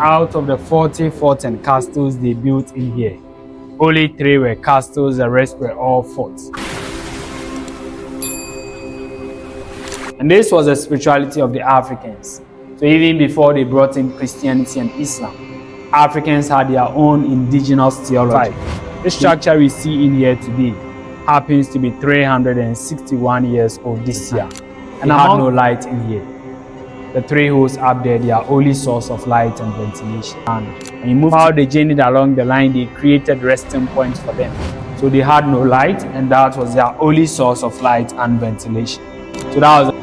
Out of the 40 forts and castles they built in here, only 3 were castles, the rest were all forts. And this was the spirituality of the Africans. So even before they brought in Christianity and Islam, Africans had their own indigenous theology. The structure we see in here today happens to be 361 years old this year, and had no light in here. The 3 holes up there, they are only source of light and ventilation. And when you move how they journeyed along the line, they created resting points for them. So they had no light, and that was their only source of light and ventilation. So that was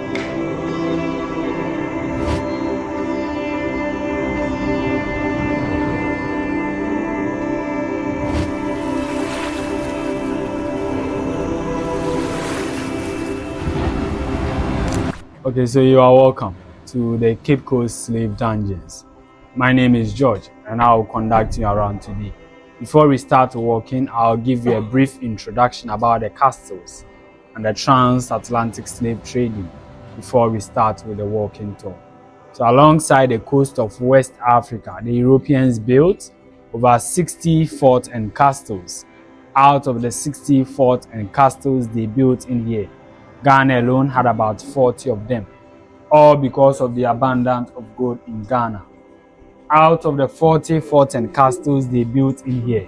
Okay, so you are welcome to the Cape Coast Slave Dungeons. My name is George, and I will conduct you around today. Before we start walking, I'll give you a brief introduction about the castles and the transatlantic slave trading before we start with the walking tour. So alongside the coast of West Africa, the Europeans built over 60 forts and castles. Out of the 60 forts and castles they built in here, Ghana alone had about 40 of them, all because of the abundance of gold in Ghana. Out of the 40 forts and castles they built in here,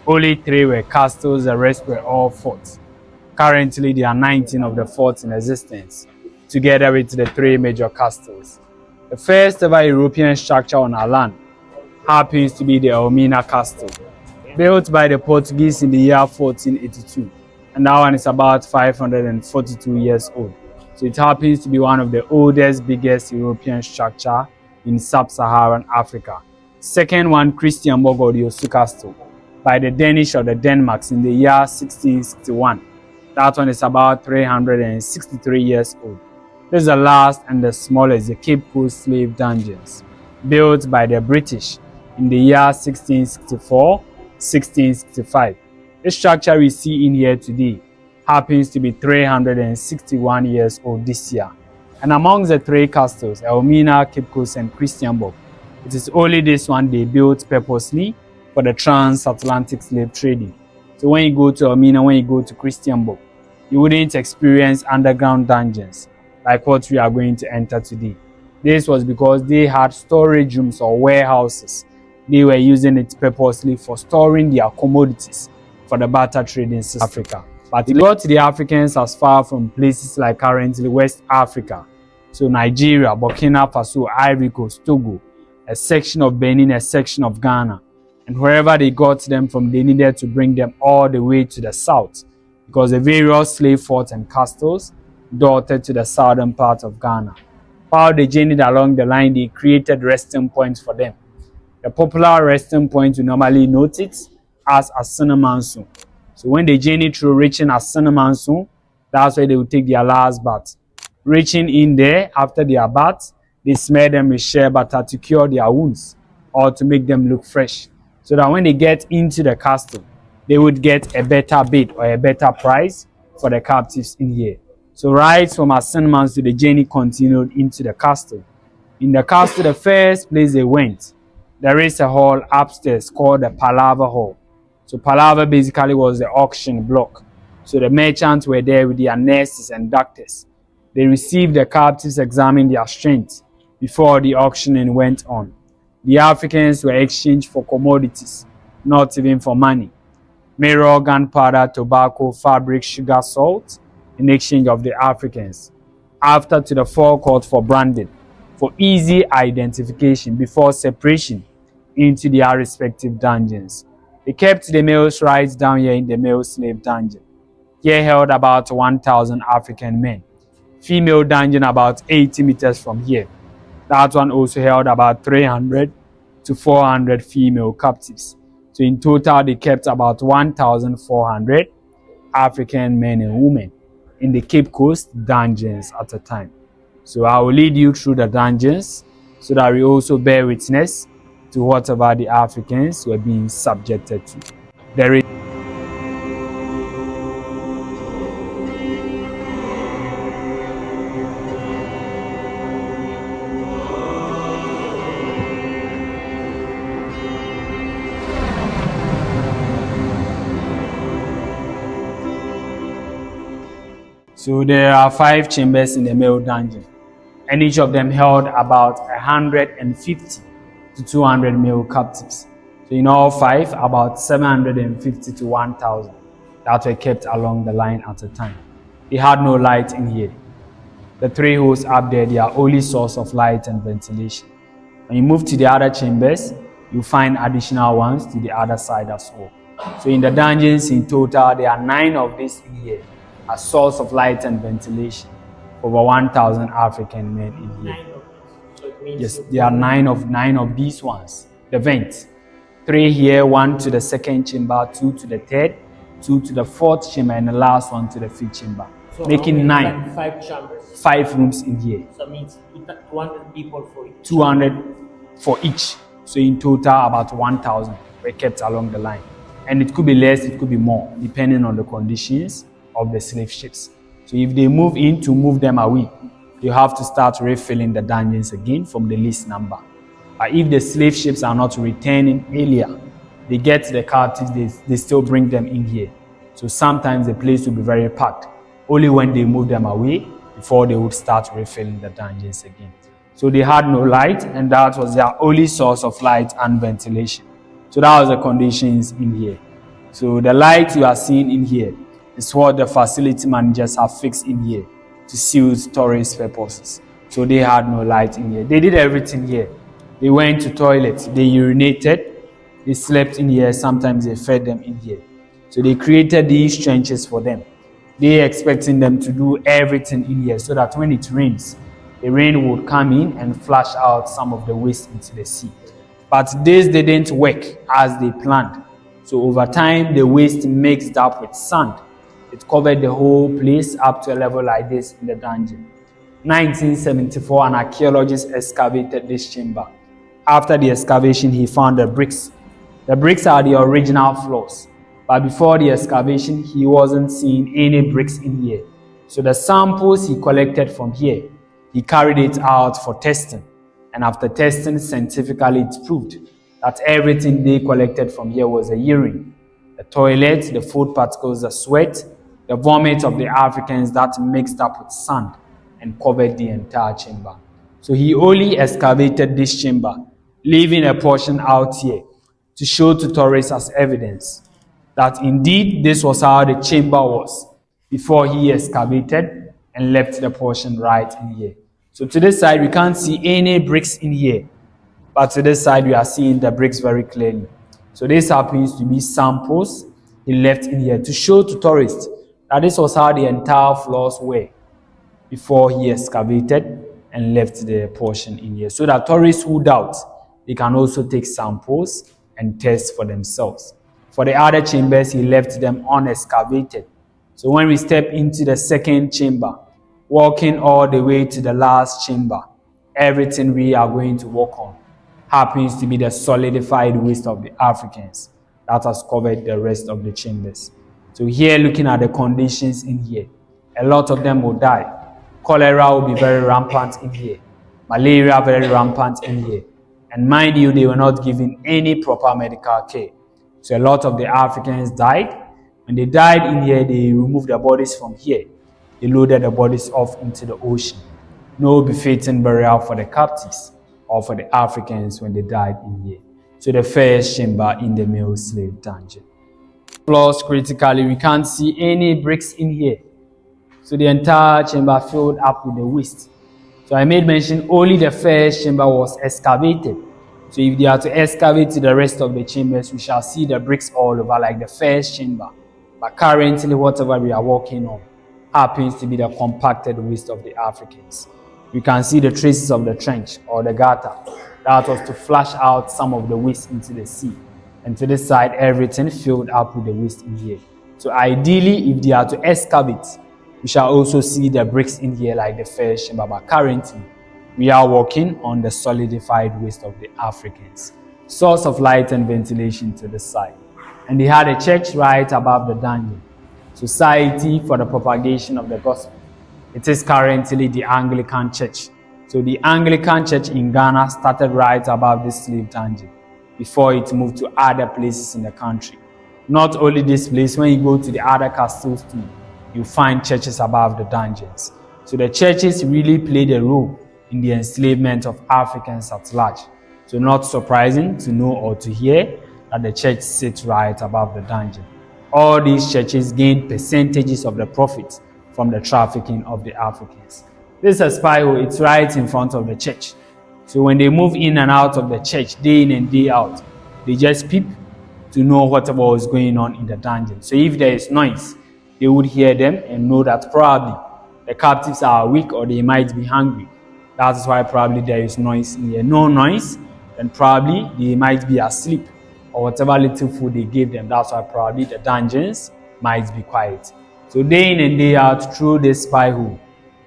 only 3 were castles, the rest were all forts. Currently, there are 19 of the forts in existence, together with the 3 major castles. The first ever European structure on our land happens to be the Elmina Castle, built by the Portuguese in the year 1482. And that one is about 542 years old. So it happens to be one of the oldest, biggest European structure in sub-Saharan Africa. Second one, Christianborg or the Osu Castle, by the Danish or the Denmarks in the year 1661. That one is about 363 years old. This is the last and the smallest, the Cape Coast Slave Dungeons, built by the British in the year 1664-1665. The structure we see in here today happens to be 361 years old this year. And amongst the 3 castles, Elmina, Cape Coast, and Christianborg, it is only this one they built purposely for the transatlantic slave trading. So when you go to Elmina, when you go to Christianborg, you wouldn't experience underground dungeons like what we are going to enter today. This was because they had storage rooms or warehouses. They were using it purposely for storing their commodities for the barter trade in Africa. But it got the Africans as far from places like currently West Africa, so Nigeria, Burkina Faso, Ivory Coast, Togo, a section of Benin, a section of Ghana. And wherever they got them from, they needed to bring them all the way to the south, because the various slave forts and castles dotted to the southern part of Ghana. While they journeyed along the line, they created resting points for them. The popular resting point you normally note it as Assin Manso. So when they journey through reaching Assin Manso, that's where they will take their last bath. Reaching in there after their bath, they smear them with shea butter to cure their wounds or to make them look fresh, so that when they get into the castle, they would get a better bid or a better price for the captives in here. So right from Assin Manso, the journey continued into the castle. In the castle, the first place they went, there is a hall upstairs called the Palaver Hall. So Palaver basically was the auction block. So the merchants were there with their nurses and doctors. They received the captives, examined their strength before the auctioning went on. The Africans were exchanged for commodities, not even for money. Mirror, gunpowder, tobacco, fabric, sugar, salt, in exchange of the Africans. After to the forecourt for branding, for easy identification before separation into their respective dungeons. They kept the males right down here in the male slave dungeon. Here held about 1,000 African men. Female dungeon about 80 meters from here. That one also held about 300 to 400 female captives. So in total, they kept about 1,400 African men and women in the Cape Coast dungeons at a time. So I will lead you through the dungeons so that we also bear witness to whatever the Africans were being subjected to. There is So there are 5 chambers in the male dungeon, and each of them held about 150 to 200 male captives. So in all 5, about 750 to 1,000 that were kept along the line at a time. They had no light in here. The 3 holes up there, they are only source of light and ventilation. When you move to the other chambers, you find additional ones to the other side as well. So in the dungeons in total, there are 9 of these in here, a source of light and ventilation. Over 1,000 African men in here. 9 of these. So it means yes, there are 9 of these ones. The vents. 3 here, 1 to the 2nd chamber, 2 to the 3rd, 2 to the 4th chamber, and the last one to the 5th chamber. So making 9. 5 chambers. 5 rooms in here. So it means 200 people for each. 200 for each. So in total, about 1,000 were kept along the line. And it could be less, it could be more, depending on the conditions of the slave ships. So if they move in to move them away, you have to start refilling the dungeons again from the least number. But if the slave ships are not returning earlier, they get the captives, they still bring them in here. So sometimes the place will be very packed. Only when they move them away, before they would start refilling the dungeons again. So they had no light, and that was their only source of light and ventilation. So that was the conditions in here. So the light you are seeing in here is what the facility managers have fixed in here to suit tourist purposes. So they had no light in here. They did everything here. They went to toilets, they urinated, they slept in here, sometimes they fed them in here. So they created these trenches for them. They expecting them to do everything in here so that when it rains, the rain would come in and flush out some of the waste into the sea. But this didn't work as they planned. So over time, the waste mixed up with sand. It covered the whole place up to a level like this in the dungeon. 1974, an archaeologist excavated this chamber. After the excavation, he found the bricks. The bricks are the original floors. But before the excavation, he wasn't seeing any bricks in here. So the samples he collected from here, he carried it out for testing. And after testing scientifically, it proved that everything they collected from here was a urine. The toilet, the food particles, the sweat, the vomit of the Africans that mixed up with sand and covered the entire chamber. So he only excavated this chamber, leaving a portion out here to show to tourists as evidence that indeed this was how the chamber was before he excavated and left the portion right in here. So to this side, we can't see any bricks in here, but to this side, we are seeing the bricks very clearly. So this happens to be samples he left in here to show to tourists that this was how the entire floors were before he excavated and left the portion in here. So that tourists who doubt, they can also take samples and test for themselves. For the other chambers, he left them unexcavated. So when we step into the 2nd chamber, walking all the way to the last chamber, everything we are going to walk on happens to be the solidified waste of the Africans that has covered the rest of the chambers. So here, looking at the conditions in here, a lot of them will die. Cholera will be very rampant in here. Malaria very rampant in here. And mind you, they were not given any proper medical care. So a lot of the Africans died. When they died in here, they removed the bodies from here. They loaded the bodies off into the ocean. No befitting burial for the captives or for the Africans when they died in here. So the 1st chamber in the male slave dungeon. Floors critically, we can't see any bricks in here. So the entire chamber filled up with the waste. So I made mention only the 1st chamber was excavated. So if they are to excavate the rest of the chambers, we shall see the bricks all over like the 1st chamber. But currently, whatever we are working on happens to be the compacted waste of the Africans. You can see the traces of the trench or the gutter that was to flush out some of the waste into the sea. And to this side, everything filled up with the waste in here. So ideally, if they are to excavate, we shall also see the bricks in here like the 1st chamber. But currently, we are working on the solidified waste of the Africans. Source of light and ventilation to the side. And they had a church right above the dungeon. Society for the Propagation of the Gospel. It is currently the Anglican Church. So the Anglican Church in Ghana started right above this slave dungeon before it moved to other places in the country. Not only this place, when you go to the other castles too, you find churches above the dungeons. So the churches really played a role in the enslavement of Africans at large. So not surprising to know or to hear that the church sits right above the dungeon. All these churches gained percentages of the profits from the trafficking of the Africans. This is a spy hole, it's right in front of the church. So when they move in and out of the church, day in and day out, they just peep to know whatever was going on in the dungeon. So if there is noise, they would hear them and know that probably the captives are weak or they might be hungry. That is why probably there is noise in here. No noise, then probably they might be asleep or whatever little food they gave them. That's why probably the dungeons might be quiet. So day in and day out through this spy hole,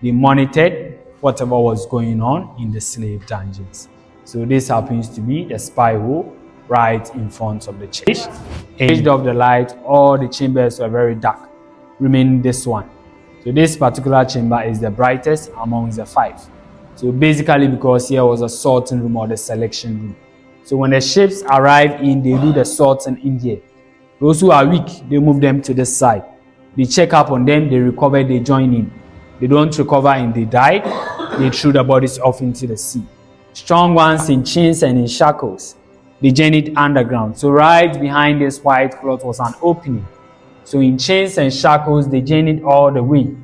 they monitored whatever was going on in the slave dungeons. So this happens to be the spy hole right in front of the church. Edge of the light, all the chambers were very dark, remaining this one. So this particular chamber is the brightest amongst the 5. So basically because here was a sorting room or the selection room. So when the ships arrive in, they do the sorting in here. Those who are weak, they move them to this side. They check up on them, they recover, they join in. They don't recover and they die, they threw the bodies off into the sea. Strong ones in chains and in shackles, they journeyed underground. So right behind this white cloth was an opening. So in chains and shackles, they journeyed all the way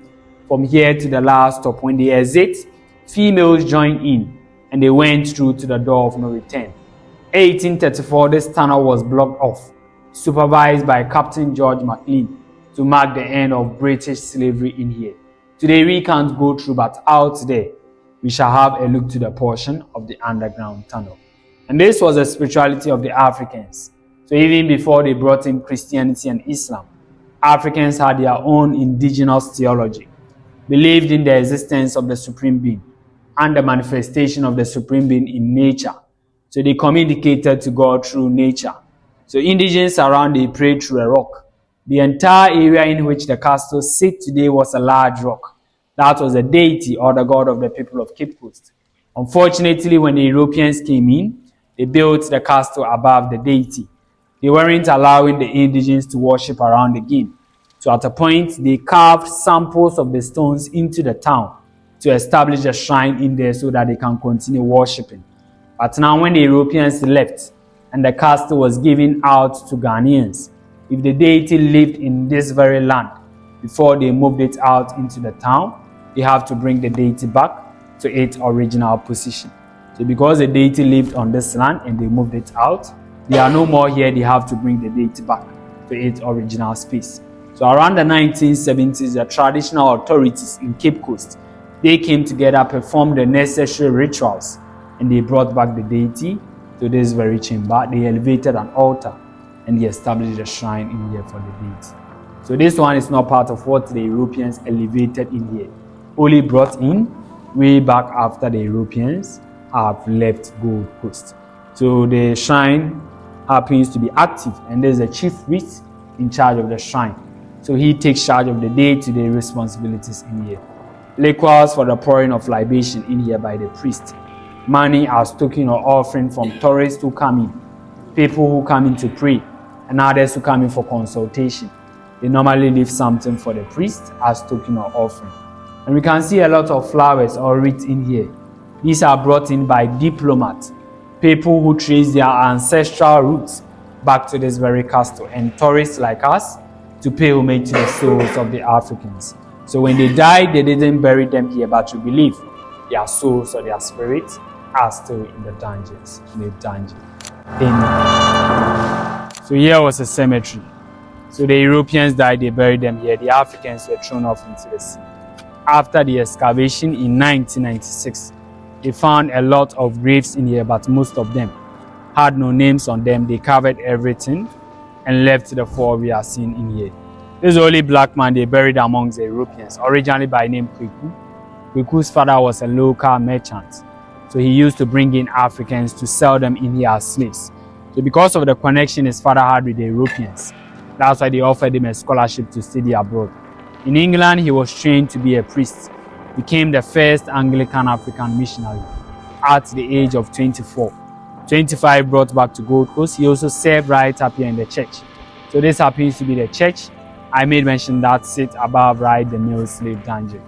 from here to the last stop. When they exit, females joined in and they went through to the door of no return. 1834, this tunnel was blocked off, supervised by Captain George Maclean to mark the end of British slavery in here. Today we can't go through, but out there we shall have a look to the portion of the underground tunnel. And this was the spirituality of the Africans. So even before they brought in Christianity and Islam, Africans had their own indigenous theology, believed in the existence of the Supreme Being and the manifestation of the Supreme Being in nature. So they communicated to God through nature. So indigenous around, they prayed through a rock. The entire area in which the castle sit today was a large rock. That was the deity or the god of the people of Cape Coast. Unfortunately, when the Europeans came in, they built the castle above the deity. They weren't allowing the indigenous to worship around again. So at a point, they carved samples of the stones into the town to establish a shrine in there so that they can continue worshiping. But now when the Europeans left and the castle was given out to Ghanaians, if the deity lived in this very land before they moved it out into the town, they have to bring the deity back to its original position. So because the deity lived on this land and they moved it out, they are no more here, they have to bring the deity back to its original space. So around the 1970s, the traditional authorities in Cape Coast, they came together, performed the necessary rituals, and they brought back the deity to this very chamber. They elevated an altar and they established a shrine in here for the deity. So this one is not part of what the Europeans elevated in here, only brought in way back after the Europeans have left Gold Coast. So the shrine happens to be active and there's a chief priest in charge of the shrine. So he takes charge of the day-to-day responsibilities in here. Liquors for the pouring of libation in here by the priest. Money as token or offering from tourists who come in, people who come in to pray, and others who come in for consultation. They normally leave something for the priest as token or offering. And we can see a lot of flowers or wreaths in here. These are brought in by diplomats, people who trace their ancestral roots back to this very castle, and tourists like us to pay homage to the souls of the Africans. So when they died, they didn't bury them here, but we believe their souls or their spirits are still in the dungeons, in the dungeon. Amen. So here was a cemetery. So the Europeans died, they buried them here. The Africans were thrown off into the sea. After the excavation in 1996, they found a lot of graves in here, but most of them had no names on them. They covered everything and left the 4 we are seeing in here. This is the only black man they buried amongst the Europeans, originally by name Quaque. Quaque's father was a local merchant. So he used to bring in Africans to sell them in here as slaves. So because of the connection his father had with the Europeans, that's why they offered him a scholarship to study abroad. In England, he was trained to be a priest, became the first Anglican African missionary at the age of 24. 25 brought back to Gold Coast. He also served right up here in the church. So this happens to be the church I made mention that sit above right the male slave dungeon.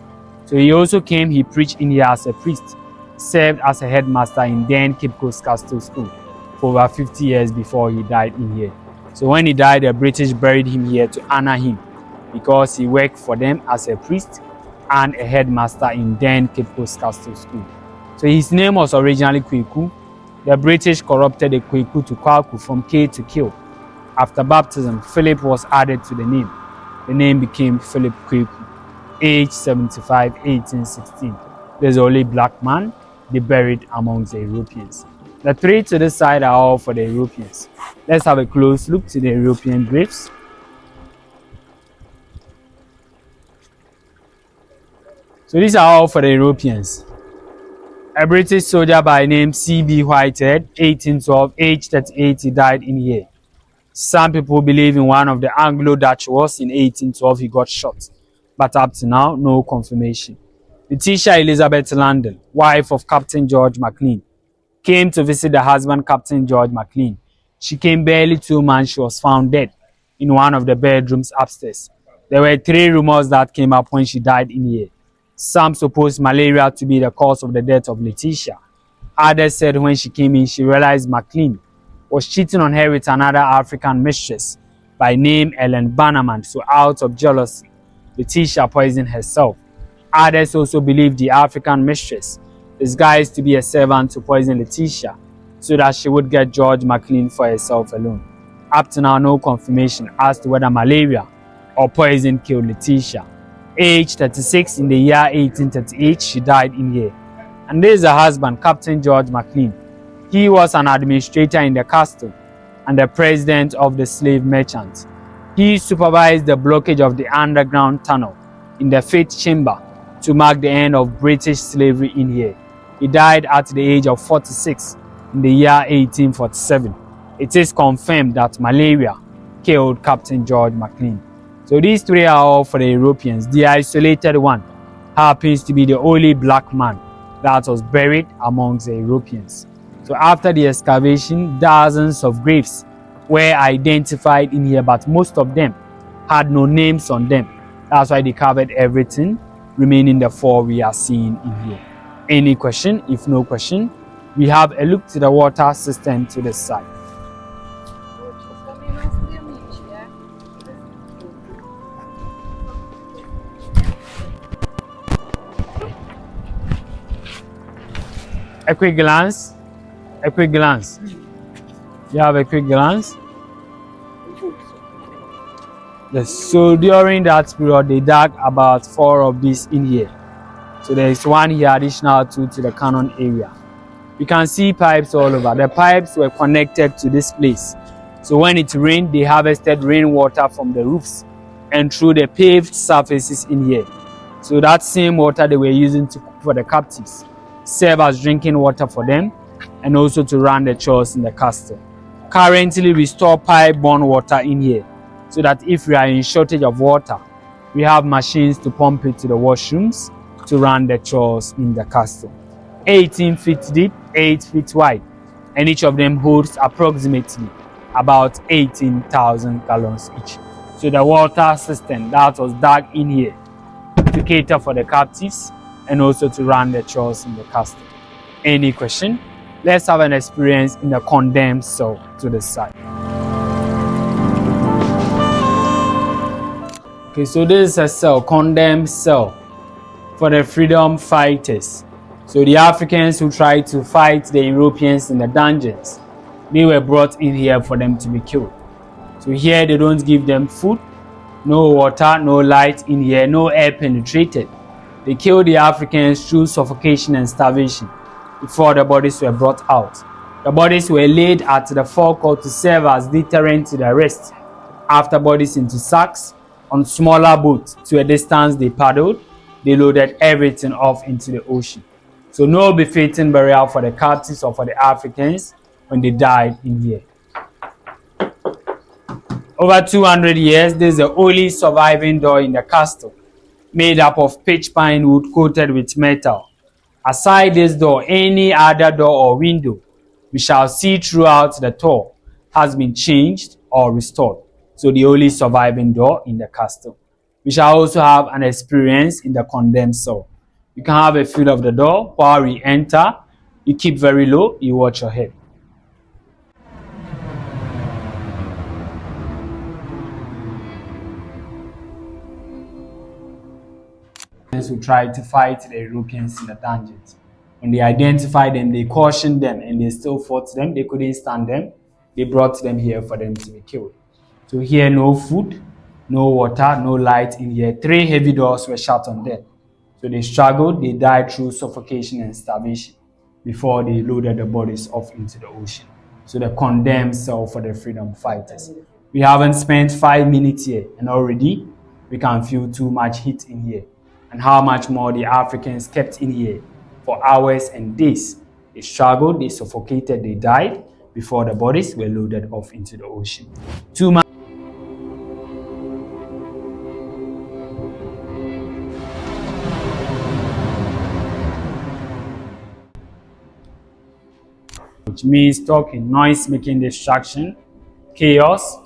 So he also came, he preached in here as a priest, served as a headmaster in then Cape Coast Castle School for over 50 years before he died in here. So when he died, the British buried him here to honor him because he worked for them as a priest and a headmaster in then Cape Coast Castle School. So his name was originally Quaque. The British corrupted the Quaque to Quaque from K to kill. After baptism, Philip was added to the name. The name became Philip Quaque. Age 75, 1816. There's only black man, they buried amongst the Europeans. The three to this side are all for the Europeans. Let's have a close look to the European graves. So these are all for the Europeans. A British soldier by name C.B. Whitehead, 1812, age 38, he died in here. Some people believe in one of the Anglo-Dutch wars in 1812 he got shot, but up to now, no confirmation. Letitia Elizabeth Landon, wife of Captain George Maclean, came to visit the husband Captain George Maclean. She came barely 2 months, she was found dead in one of the bedrooms upstairs. There were 3 rumors that came up when she died in here. Some supposed malaria to be the cause of the death of Letitia. Others said when she came in, she realized Maclean was cheating on her with another African mistress by name Ellen Bannerman, so out of jealousy, Letitia poisoned herself. Others also believed the African mistress disguised to be a servant to poison Letitia so that she would get George Maclean for herself alone. Up to now, no confirmation as to whether malaria or poison killed Letitia. Age 36, in the year 1838, she died in here. And this is her husband, Captain George Maclean. He was an administrator in the castle and the president of the slave merchants. He supervised the blockage of the underground tunnel in the Fifth Chamber to mark the end of British slavery in here. He died at the age of 46 in the year 1847. It is confirmed that malaria killed Captain George Maclean. So these 3 are all for the Europeans. The isolated one happens to be the only black man that was buried amongst the Europeans. So after the excavation, dozens of graves were identified in here, but most of them had no names on them. That's why they covered everything, remaining the 4 we are seeing in here. Any question? If no question, we have a look to the water system to the side. A quick glance. A quick glance. You have a quick glance. Yes. So during that period, they dug about 4 of these in here. So there is 1 here additional to the cannon area. You can see pipes all over. The pipes were connected to this place. So when it rained, they harvested rainwater from the roofs and through the paved surfaces in here. So that same water they were using to cook for the captives serve as drinking water for them and also to run the chores in the castle. Currently, we store pipe-borne water in here so that if we are in shortage of water, we have machines to pump it to the washrooms to run the chores in the castle. 18 feet deep, 8 feet wide, and each of them holds approximately about 18,000 gallons each. So the water system that was dug in here to cater for the captives and also to run the chores in the castle. Any question? Let's have an experience in the condemned cell to the side. Okay, so this is a cell, condemned cell for the freedom fighters. So the Africans who tried to fight the Europeans in the dungeons, they were brought in here for them to be killed. So here they don't give them food, no water, no light in here, no air penetrated. They killed the Africans through suffocation and starvation before the bodies were brought out. The bodies were laid at the forecourt to serve as deterrent to the rest. After bodies into sacks, on smaller boats to a distance they paddled, they loaded everything off into the ocean. So no befitting burial for the captives or for the Africans when they died in here. Over 200 years, this is the only surviving door in the castle, made up of pitch pine wood coated with metal. Aside this door, any other door or window we shall see throughout the tour has been changed or restored. So the only surviving door in the castle. We shall also have an experience in the condemned cell. You can have a feel of the door while we enter. You keep very low, you watch your head. Who tried to fight the Europeans in the dungeons. When they identified them, they cautioned them, and they still fought them. They couldn't stand them. They brought them here for them to be killed. So here, no food, no water, no light in here. 3 heavy doors were shut on them. So they struggled. They died through suffocation and starvation before they loaded the bodies off into the ocean. So the condemned cell for the freedom fighters. We haven't spent 5 minutes here, and already we can feel too much heat in here. And how much more the Africans kept in here for hours and days. They struggled, they suffocated, they died before the bodies were loaded off into the ocean. Too much. Which means talking, noise, making distraction, chaos,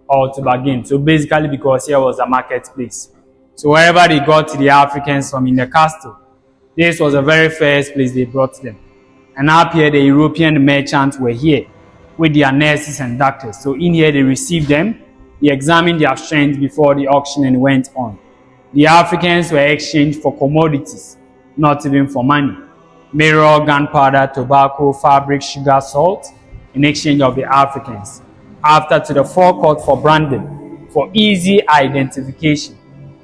or to bargain. So basically, because here was a marketplace. So wherever they got the Africans from in the castle, this was the very first place they brought them. And up here, the European merchants were here with their nurses and doctors. So in here, they received them, they examined their strength before the auctioning went on. The Africans were exchanged for commodities, not even for money. Mirror, gunpowder, tobacco, fabric, sugar, salt, in exchange of the Africans. After to the forecourt for branding, for easy identification,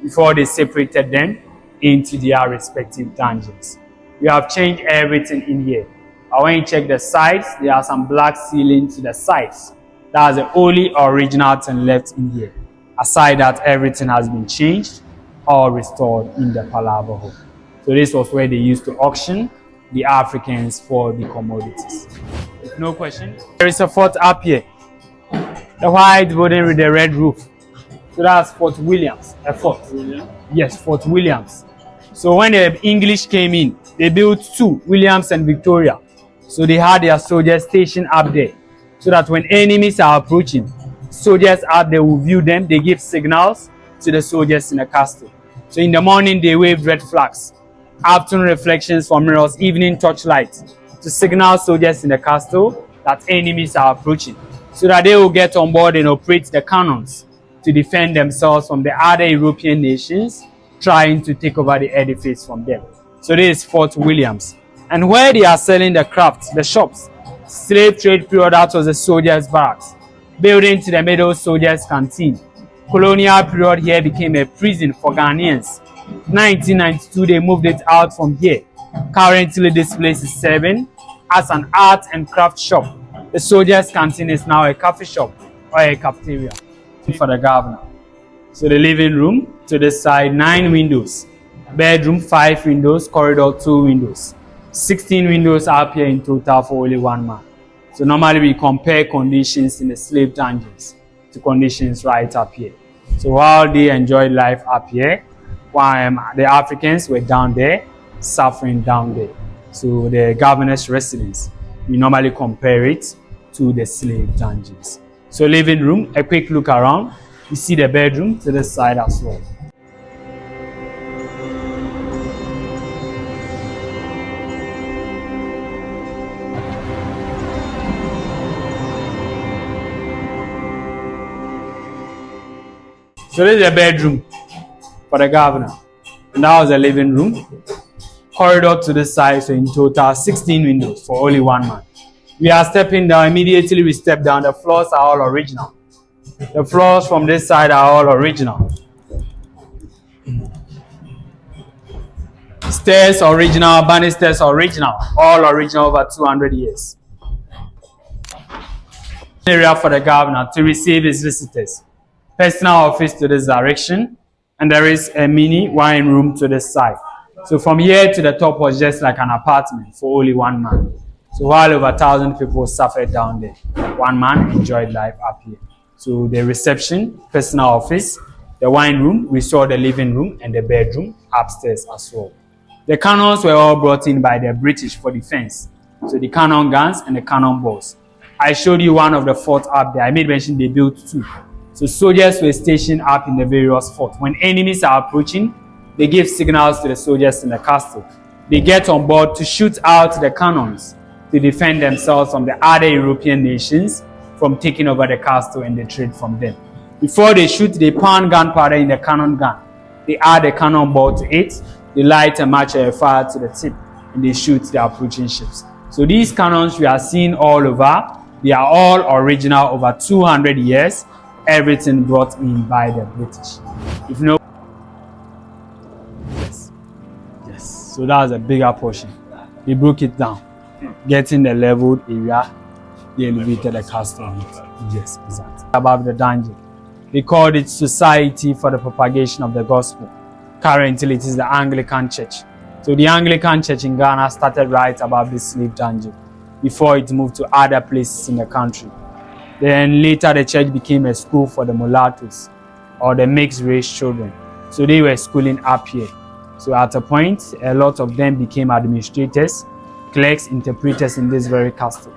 before they separated them into their respective dungeons. We have changed everything in here. But when you check the sides, there are some black ceiling to the sides. That's the only original thing left in here. Aside that, everything has been changed or restored in the Palaver home. So this was where they used to auction the Africans for the commodities. No question. There is a fort up here. The white building with the red roof. So that's Fort Williams, a fort. Yes, Fort Williams. So when the English came in, they built 2, Williams and Victoria. So they had their soldiers stationed up there. So that when enemies are approaching, soldiers up there will view them. They give signals to the soldiers in the castle. So in the morning, they waved red flags. Afternoon reflections from mirrors, evening torchlights to signal soldiers in the castle that enemies are approaching. So that they will get on board and operate the cannons to defend themselves from the other European nations trying to take over the edifice from them. So this is Fort Williams. And where they are selling the crafts, the shops, slave trade period, that was the soldiers' barracks. Building to the middle, soldiers' canteen. Colonial period here became a prison for Ghanaians. 1992, they moved it out from here. Currently, this place is serving as an art and craft shop. The soldiers' canteen is now a coffee shop or a cafeteria for the governor. So the living room to the side, 9 windows. Bedroom, 5 windows. Corridor, 2 windows. 16 windows up here in total for only 1 man. So normally we compare conditions in the slave dungeons to conditions right up here. So while they enjoyed life up here, while the Africans were down there, suffering down there. So the governor's residence, we normally compare it to the slave dungeons. So living room, a quick look around. You see the bedroom to the side as well. So this is the bedroom for the governor. And that was the living room. Corridor to the side, so in total 16 windows for only 1 man. We are stepping down. Immediately we step down. The floors are all original. The floors from this side are all original. Stairs original, banisters original. All original, over 200 years. Area for the governor to receive his visitors. Personal office to this direction. And there is a mini wine room to this side. So from here to the top was just like an apartment for only 1 man. So while over 1,000 people suffered down there, 1 man enjoyed life up here. So the reception, personal office, the wine room, we saw the living room and the bedroom upstairs as well. The cannons were all brought in by the British for defense. So the cannon guns and the cannonballs. I showed you one of the forts up there. I made mention they built 2. So soldiers were stationed up in the various forts. When enemies are approaching, they give signals to the soldiers in the castle. They get on board to shoot out the cannons to defend themselves from the other European nations from taking over the castle and the trade from them. Before they shoot, they pound gunpowder in the cannon gun. They add a cannonball to it, they light a match or a fire to the tip, and they shoot the approaching ships. So these cannons we are seeing all over, they are all original, over 200 years, everything brought in by the British. If no, yes, so that was a bigger portion. They broke it down, getting the leveled area, they elevated the castle on it. Yes, exactly. Above the dungeon. They called it Society for the Propagation of the Gospel. Currently, it is the Anglican Church. So the Anglican Church in Ghana started right above this slave dungeon before it moved to other places in the country. Then later the church became a school for the mulattoes or the mixed race children. So they were schooling up here. So at a point, a lot of them became administrators, clerks, interpreters in this very castle.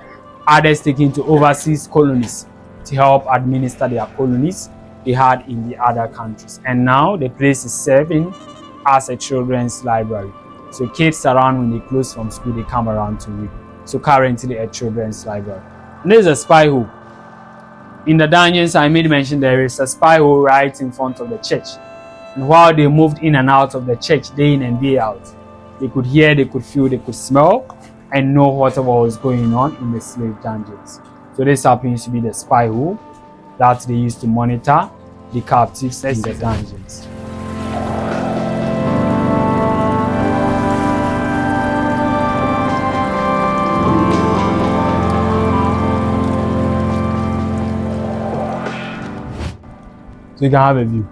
Others taken to overseas colonies to help administer their colonies they had in the other countries. And now the place is serving as a children's library. So kids around, when they close from school, they come around to read. So currently a children's library. And there's a spy hole. In the dungeons, I made mention there is a spy hole right in front of the church. And while they moved in and out of the church day in and day out, they could hear, they could feel, they could smell, and know whatever was going on in the slave dungeons. So this happens to be the spy hole that they used to monitor the captives in the dungeons. So you can have a view.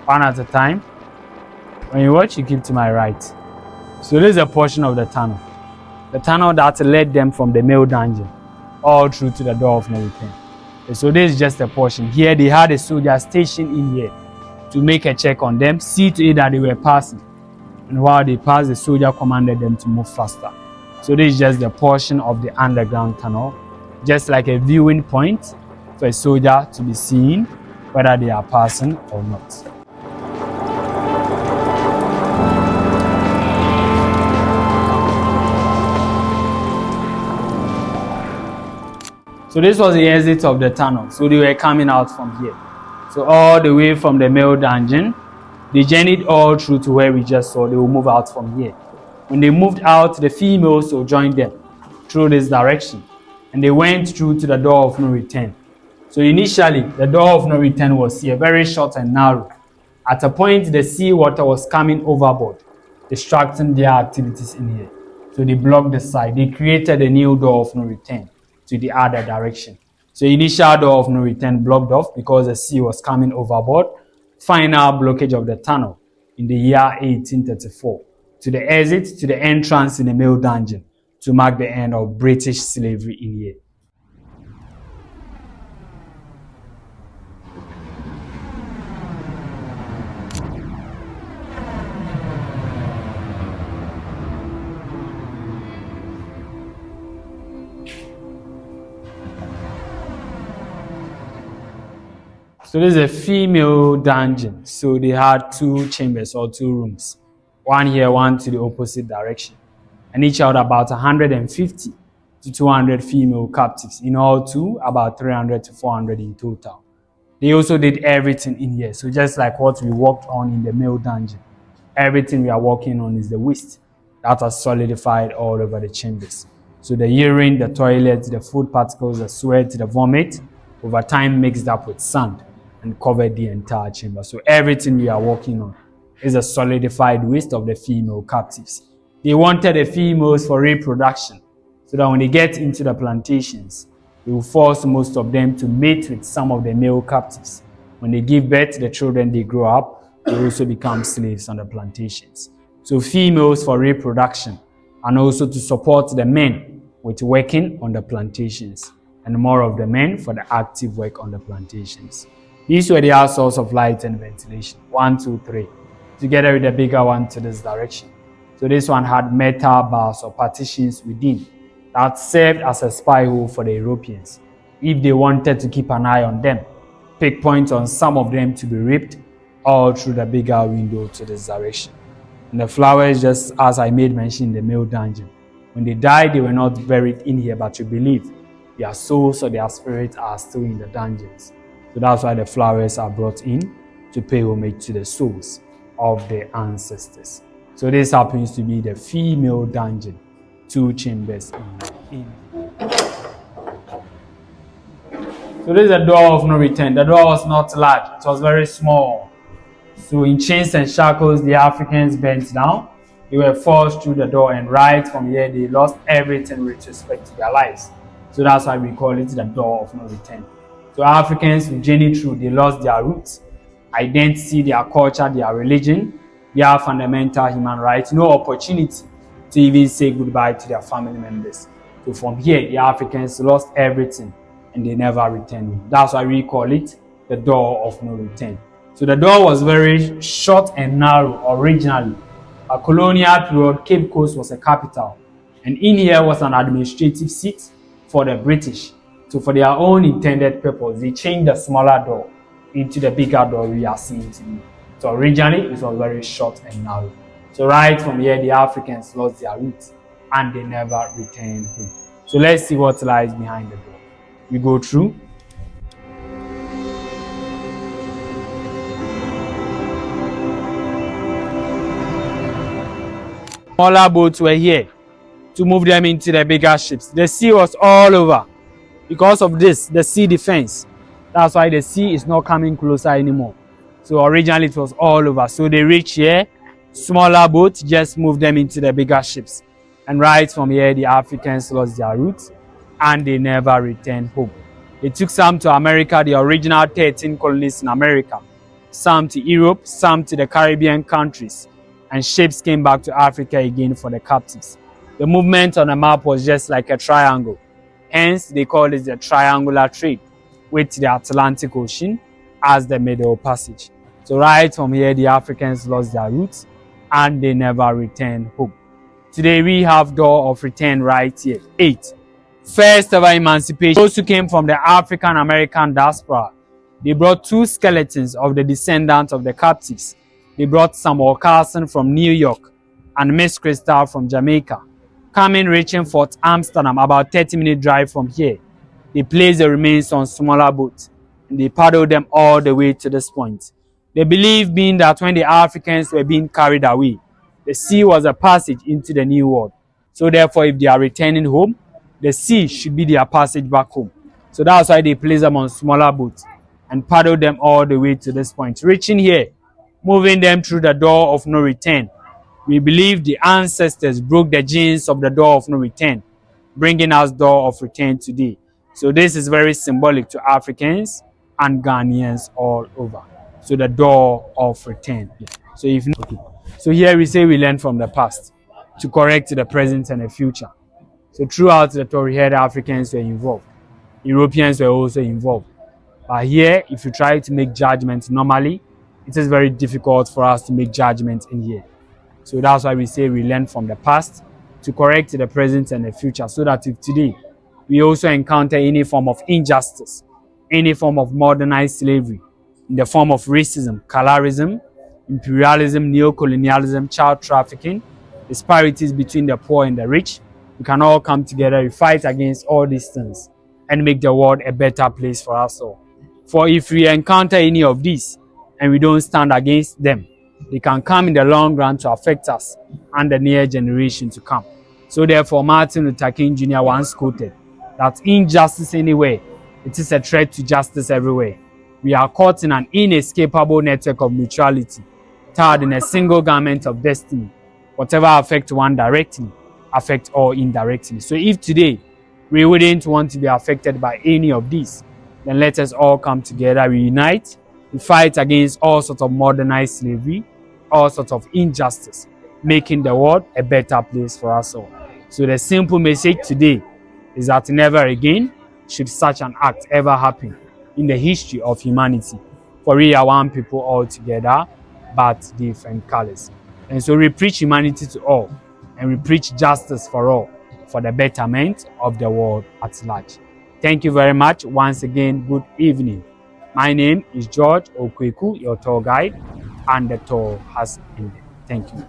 One at a time. When you watch, you keep to my right. So this is a portion of the tunnel. The tunnel that led them from the male dungeon all through to the door of no return. So this is just a portion. Here they had a soldier stationed in here to make a check on them, see to it that they were passing. And while they passed, the soldier commanded them to move faster. So this is just the portion of the underground tunnel, just like a viewing point for a soldier to be seeing whether they are passing or not. So this was the exit of the tunnel. So they were coming out from here. So all the way from the male dungeon, they journeyed all through to where we just saw. They will move out from here. When they moved out, the females will join them through this direction. And they went through to the door of no return. So initially, the door of no return was here, very short and narrow. At a point, the sea water was coming overboard, distracting their activities in here. So they blocked the side. They created a new door of no return to the other direction. So initial door of no return blocked off because the sea was coming overboard. Final blockage of the tunnel in the year 1834 to the exit to the entrance in the male dungeon to mark the end of British slavery in here. So this is a female dungeon. So they had two chambers or two rooms. One here, one to the opposite direction. And each had about 150 to 200 female captives. In all two, about 300 to 400 in total. They also did everything in here. So just like what we worked on in the male dungeon, everything we are working on is the waste that was solidified all over the chambers. So the urine, the toilet, the food particles, the sweat, the vomit, over time mixed up with sand and covered the entire chamber. So everything we are working on is a solidified waste of the female captives. They wanted the females for reproduction so that when they get into the plantations, they will force most of them to mate with some of the male captives. When they give birth to the children, they grow up, they also become slaves on the plantations. So females for reproduction and also to support the men with working on the plantations, and more of the men for the active work on the plantations. These were the source of light and ventilation. 1, 2, 3. Together with the bigger one to this direction. So this one had metal bars or partitions within that served as a spy hole for the Europeans if they wanted to keep an eye on them. pick point on some of them to be ripped all through the bigger window to this direction. And the flowers, just as I made mention in the male dungeon, when they died, they were not buried in here, but you believe their souls or their spirits are still in the dungeons. So that's why the flowers are brought in to pay homage to the souls of their ancestors. So this happens to be the female dungeon, 2 chambers in. So this is the door of no return. The door was not large, it was very small. So in chains and shackles, the Africans bent down. They were forced through the door, and right from here, they lost everything with respect to their lives. So that's why we call it the door of no return. So Africans who journeyed through, they lost their roots, identity, their culture, their religion, their fundamental human rights, no opportunity to even say goodbye to their family members. So from here, the Africans lost everything and they never returned home. That's why we call it the door of no return. So the door was very short and narrow originally. A colonial period, Cape Coast was a capital, and in here was an administrative seat for the British. So for their own intended purpose, they changed the smaller door into the bigger door we are seeing today. So originally, it was very short and narrow. So right from here, the Africans lost their roots and they never returned home. So let's see what lies behind the door. We go through. Smaller boats were here to move them into the bigger ships. The sea was all over. Because of this, the sea defense. That's why the sea is not coming closer anymore. So originally it was all over. So they reach here, smaller boats just move them into the bigger ships. And right from here, the Africans lost their roots and they never returned home. They took some to America, the original 13 colonies in America, some to Europe, some to the Caribbean countries, and ships came back to Africa again for the captives. The movement on the map was just like a triangle. Hence, they call it the triangular trade, with the Atlantic Ocean as the Middle Passage. So right from here, the Africans lost their roots and they never returned home. Today, we have door of return right here, 8. First ever emancipation. Those who came from the African American diaspora, they brought 2 skeletons of the descendants of the captives. They brought Samuel Carson from New York and Miss Crystal from Jamaica. Coming reaching Fort Amsterdam, about 30-minute drive from here. They placed the remains on smaller boats and they paddled them all the way to this point. They believe being that when the Africans were being carried away, the sea was a passage into the New World. So therefore, if they are returning home, the sea should be their passage back home. So that's why they place them on smaller boats and paddle them all the way to this point. Reaching here, moving them through the door of no return. We believe the ancestors broke the genes of the door of no return, bringing us door of return today. So this is very symbolic to Africans and Ghanaians all over. So the door of return. So so here we say we learn from the past to correct the present and the future. So throughout the story here, the Africans were involved. Europeans were also involved. But here, if you try to make judgments normally, it is very difficult for us to make judgments in here. So that's why we say we learn from the past to correct the present and the future, so that if today we also encounter any form of injustice, any form of modernized slavery, in the form of racism, colorism, imperialism, neocolonialism, child trafficking, disparities between the poor and the rich, we can all come together, we fight against all these things and make the world a better place for us all. For if we encounter any of these and we don't stand against them, they can come in the long run to affect us and the near generation to come. So therefore, Martin Luther King Jr. once quoted that injustice anywhere, it is a threat to justice everywhere. We are caught in an inescapable network of mutuality, tied in a single garment of destiny. Whatever affects one directly, affects all indirectly. So if today we wouldn't want to be affected by any of these, then let us all come together, we unite, we fight against all sorts of modernized slavery, all sorts of injustice, making the world a better place for us all. So the simple message today is that never again should such an act ever happen in the history of humanity. For we are one people all together, but different colors. And so we preach humanity to all, and we preach justice for all, for the betterment of the world at large. Thank you very much. Once again, good evening. My name is George Okweku, your tour guide, and the tour has ended. Thank you.